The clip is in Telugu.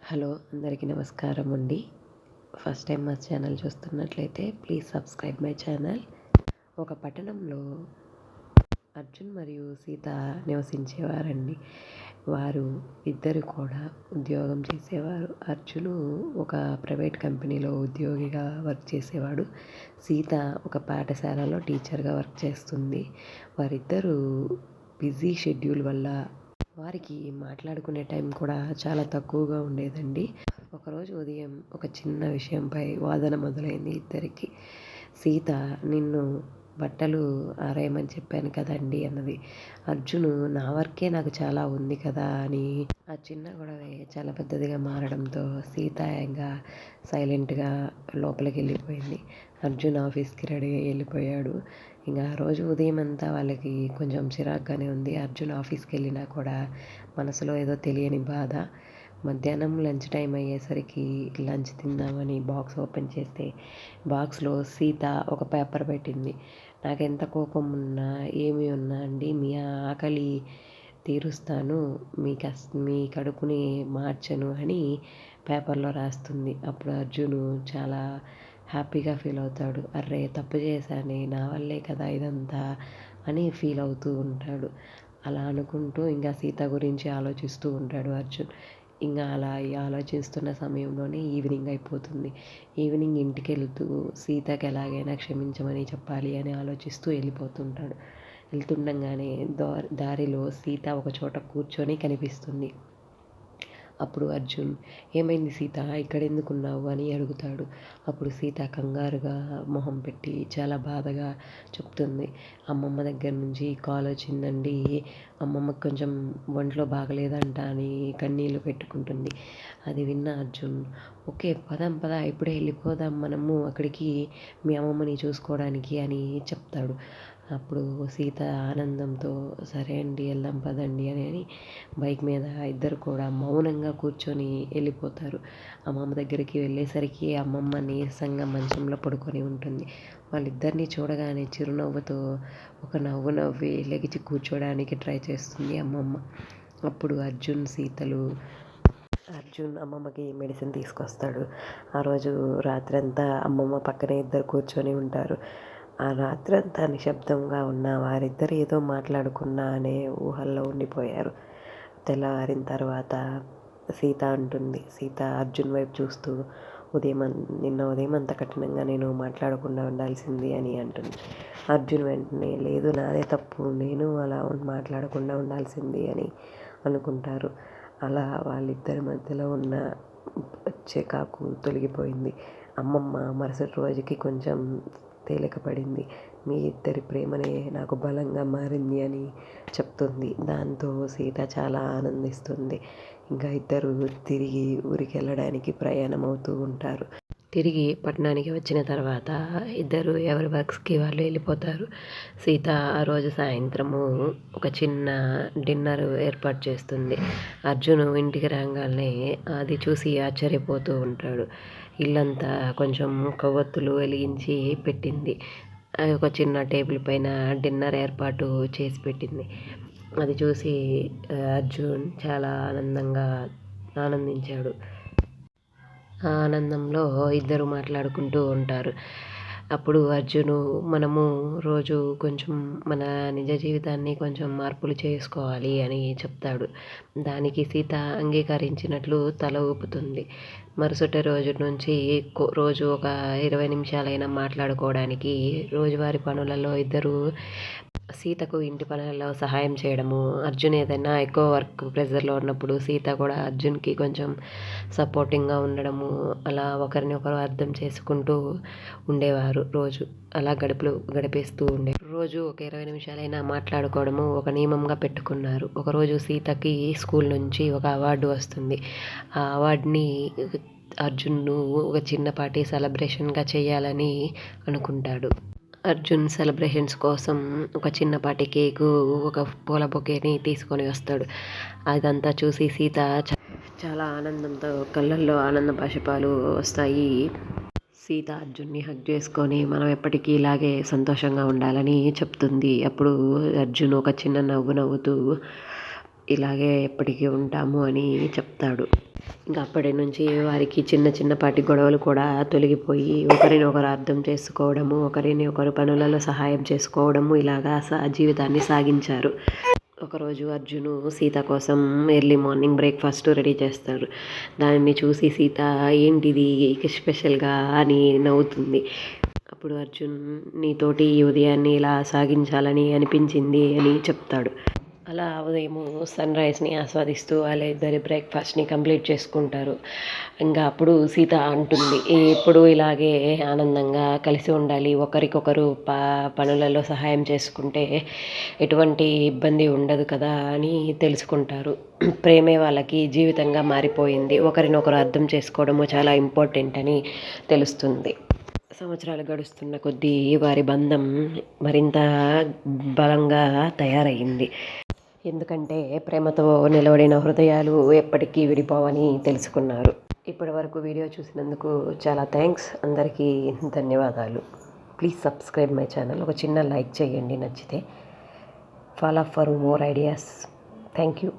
హలో అందరికీ నమస్కారం అండి. ఫస్ట్ టైం మా ఛానల్ చూస్తున్నట్లయితే ప్లీజ్ సబ్స్క్రైబ్ మై ఛానల్. ఒక పట్టణంలో అర్జున్ మరియు సీత నివసించేవారండి. వారు ఇద్దరు కూడా ఉద్యోగం చేసేవారు. అర్జును ఒక ప్రైవేట్ కంపెనీలో ఉద్యోగిగా వర్క్ చేసేవాడు. సీత ఒక పాఠశాలలో టీచర్గా వర్క్ చేస్తుంది. వారిద్దరూ బిజీ షెడ్యూల్ వల్ల వారికి మాట్లాడుకునే టైం కూడా చాలా తక్కువగా ఉండేదండి. ఒకరోజు ఉదయం ఒక చిన్న విషయంపై వాదన మొదలైంది ఇద్దరికి. సీత, నిన్ను బట్టలు ఆరేయమని చెప్పాను కదండి అన్నది. అర్జును, నా వర్కే నాకు చాలా ఉంది కదా అని. ఆ చిన్న గొడవే చాలా పెద్దదిగా మారడంతో సీత ఇంకా సైలెంట్గా లోపలికి వెళ్ళిపోయింది. అర్జున్ ఆఫీస్కి రెడీ అయ్యి వెళ్ళిపోయాడు. ఇంకా ఆ రోజు ఉదయం అంతా వాళ్ళకి కొంచెం చిరాగ్గానే ఉంది. అర్జున్ ఆఫీస్కి వెళ్ళినా కూడా మనసులో ఏదో తెలియని బాధ. మధ్యాహ్నం లంచ్ టైం అయ్యేసరికి లంచ్ తిందామని బాక్స్ ఓపెన్ చేస్తే బాక్స్లో సీత ఒక పేపర్ పెట్టింది. నాకెంత కోపం ఉన్నా ఏమి ఉన్నా అండి, మీ ఆకలి తీరుస్తాను, మీ కడుపుని మార్చను అని పేపర్లో రాస్తుంది. అప్పుడు అర్జును చాలా హ్యాపీగా ఫీల్ అవుతాడు. అర్రే, తప్పు చేశానే, నా వల్లే కదా ఇదంతా అని ఫీల్ అవుతూ ఉంటాడు. అలా అనుకుంటూ ఇంకా సీత గురించి ఆలోచిస్తూ ఉంటాడు అర్జున్. ఇంకా అలా ఆలోచిస్తున్న సమయంలోనే ఈవినింగ్ అయిపోతుంది. ఈవినింగ్ ఇంటికి వెళ్తూ సీతకి ఎలాగైనా క్షమించమని చెప్పాలి అని ఆలోచిస్తూ వెళ్ళిపోతుంటాడు. వెళ్తుండగానే దారిలో సీత ఒక చోట కూర్చొని కనిపిస్తుంది. అప్పుడు అర్జున్, ఏమైంది సీత, ఇక్కడ ఎందుకున్నావు అని అడుగుతాడు. అప్పుడు సీత కంగారుగా మొహం పెట్టి చాలా బాధగా చెప్తుంది. అమ్మమ్మ దగ్గర నుంచి కాల్ వచ్చిందండి, అమ్మమ్మకి కొంచెం ఒంట్లో బాగలేదంట అని కన్నీళ్ళు పెట్టుకుంటుంది. అది విన్న అర్జున్, ఓకే పద ఇప్పుడే వెళ్ళిపోదాం మనము అక్కడికి, మీ అమ్మమ్మని చూసుకోవడానికి అని చెప్తాడు. అప్పుడు సీత ఆనందంతో సరే అండి వెళ్దాం పదండి అని బైక్ మీద ఇద్దరు కూడా మౌనంగా కూర్చొని వెళ్ళిపోతారు. అమ్మమ్మ దగ్గరికి వెళ్ళేసరికి అమ్మమ్మ నీరసంగా మంచంలో పడుకొని ఉంటుంది. వాళ్ళిద్దరినీ చూడగానే చిరునవ్వుతో ఒక నవ్వు నవ్వి లెగిచి కూర్చోడానికి ట్రై చేస్తుంది అమ్మమ్మ. అప్పుడు అర్జున్ అమ్మమ్మకి మెడిసిన్ తీసుకొస్తాడు. ఆ రోజు రాత్రంతా అమ్మమ్మ పక్కనే ఇద్దరు కూర్చొని ఉంటారు. ఆ రాత్రంతా నిశ్శబ్దంగా ఉన్న వారిద్దరు ఏదో మాట్లాడుకున్నా అనే ఊహల్లో ఉండిపోయారు. తెల్లవారిన తర్వాత సీత అంటుంది. సీత అర్జున్ వైపు చూస్తూ, నిన్న ఉదయం అంత కఠినంగా నేను మాట్లాడకుండా ఉండాల్సింది అని అంటుంది. అర్జున్ వెంటనే, లేదు నాదే తప్పు, నేను అలా మాట్లాడకుండా ఉండాల్సింది అని అనుకుంటారు. అలా వాళ్ళిద్దరి మధ్యలో ఉన్న చికాకు తొలగిపోయింది. అమ్మమ్మ మరుసటి రోజుకి కొంచెం తేలికపడింది. మీ ఇద్దరి ప్రేమనే నాకు బలంగా మారింది అని చెప్తుంది. దాంతో సీత చాలా ఆనందిస్తుంది. ఇంకా ఇద్దరు తిరిగి ఊరికి వెళ్ళడానికి ప్రయాణం అవుతూ ఉంటారు. తిరిగి పట్టణానికి వచ్చిన తర్వాత ఇద్దరు ఎవరి వర్క్స్కి వాళ్ళు వెళ్ళిపోతారు. సీత ఆ రోజు సాయంత్రము ఒక చిన్న డిన్నర్ ఏర్పాటు చేస్తుంది. అర్జును ఇంటికి రాగానే అది చూసి ఆశ్చర్యపోతూ ఉంటాడు. ఇల్లంతా కొంచెం కొవ్వొత్తులు వెలిగించి పెట్టింది. ఒక చిన్న టేబుల్ పైన డిన్నర్ ఏర్పాటు చేసి పెట్టింది. అది చూసి అర్జున్ చాలా ఆనందించాడు. ఆ ఆనందంలో ఇద్దరు మాట్లాడుకుంటూ ఉంటారు. అప్పుడు అర్జును, మనము రోజు కొంచెం మన నిజ జీవితాన్ని కొంచెం మార్పులు చేసుకోవాలి అని చెప్తాడు. దానికి సీత అంగీకరించినట్లు తల ఊపుతుంది. మరుసటి రోజు నుంచి రోజు ఒక 20 నిమిషాలైనా మాట్లాడుకోవడానికి రోజువారీ పనులలో ఇద్దరు సీతకు ఇంటి పనులలో సహాయం చేయడము, అర్జున్ ఏదైనా ఎక్కువ వర్క్ ప్రెజర్లో ఉన్నప్పుడు సీత కూడా అర్జున్కి కొంచెం సపోర్టింగ్గా ఉండడము, అలా ఒకరిని ఒకరు అర్థం చేసుకుంటూ ఉండేవారు. రోజు అలా గడిపేస్తూ రోజు ఒక 20 నిమిషాలైనా మాట్లాడుకోవడము ఒక నియమంగా పెట్టుకున్నారు. ఒకరోజు సీతకి స్కూల్ నుంచి ఒక అవార్డు వస్తుంది. ఆ అవార్డుని అర్జున్ను ఒక చిన్నపాటి సెలబ్రేషన్గా చేయాలని అనుకుంటాడు. అర్జున్ సెలబ్రేషన్స్ కోసం ఒక చిన్నపాటి కేకు, ఒక పూల బొకేని తీసుకొని వస్తాడు. అదంతా చూసి సీత చాలా ఆనందంతో కళ్ళల్లో ఆనంద బాష్పాలు వస్తాయి. సీత అర్జున్ని హగ్ చేసుకొని మనం ఎప్పటికీ ఇలాగే సంతోషంగా ఉండాలని చెప్తుంది. అప్పుడు అర్జున్ ఒక చిన్న నవ్వు నవ్వుతూ ఇలాగే ఎప్పటికీ ఉంటాము అని చెప్తాడు. ఇంకా అప్పటి నుంచి వారికి చిన్న చిన్నపాటి గొడవలు కూడా తొలగిపోయి ఒకరినొకరు అర్థం చేసుకోవడము, ఒకరిని ఒకరు పనులలో సహాయం చేసుకోవడము ఇలాగా జీవితాన్ని సాగించారు. ఒకరోజు అర్జును సీత కోసం ఎర్లీ మార్నింగ్ బ్రేక్ఫాస్ట్ రెడీ చేస్తాడు. దాన్ని చూసి సీత ఏంటిది స్పెషల్గా అని నవ్వుతుంది. అప్పుడు అర్జున్ నీతోటి ఈ ఉదయాన్ని ఇలా సాగించాలని అనిపించింది అని చెప్తాడు. అలా ఉదయము సన్రైజ్ని ఆస్వాదిస్తూ వాళ్ళిద్దరి బ్రేక్ఫాస్ట్ని కంప్లీట్ చేసుకుంటారు. ఇంకా అప్పుడు సీత అంటుంది ఎప్పుడు ఇలాగే ఆనందంగా కలిసి ఉండాలి, ఒకరికొకరు పనులలో సహాయం చేసుకుంటే ఎటువంటి ఇబ్బంది ఉండదు కదా అని తెలుసుకుంటారు. ప్రేమే వాళ్ళకి జీవితంగా మారిపోయింది, ఒకరినొకరు అర్థం చేసుకోవడము చాలా ఇంపార్టెంట్ అని తెలుస్తుంది. సంవత్సరాలు గడుస్తున్న కొద్దీ వారి బంధం మరింత బలంగా తయారయ్యింది. ఎందుకంటే ప్రేమతో నిలబడిన హృదయాలు ఎప్పటికీ విడిపోవని తెలుసుకున్నారు. ఇప్పటి వరకు వీడియో చూసినందుకు చాలా థ్యాంక్స్. అందరికీ ధన్యవాదాలు. Please subscribe my channel. ఒక చిన్న లైక్ చేయండి నచ్చితే. Follow for more ideas. Thank you.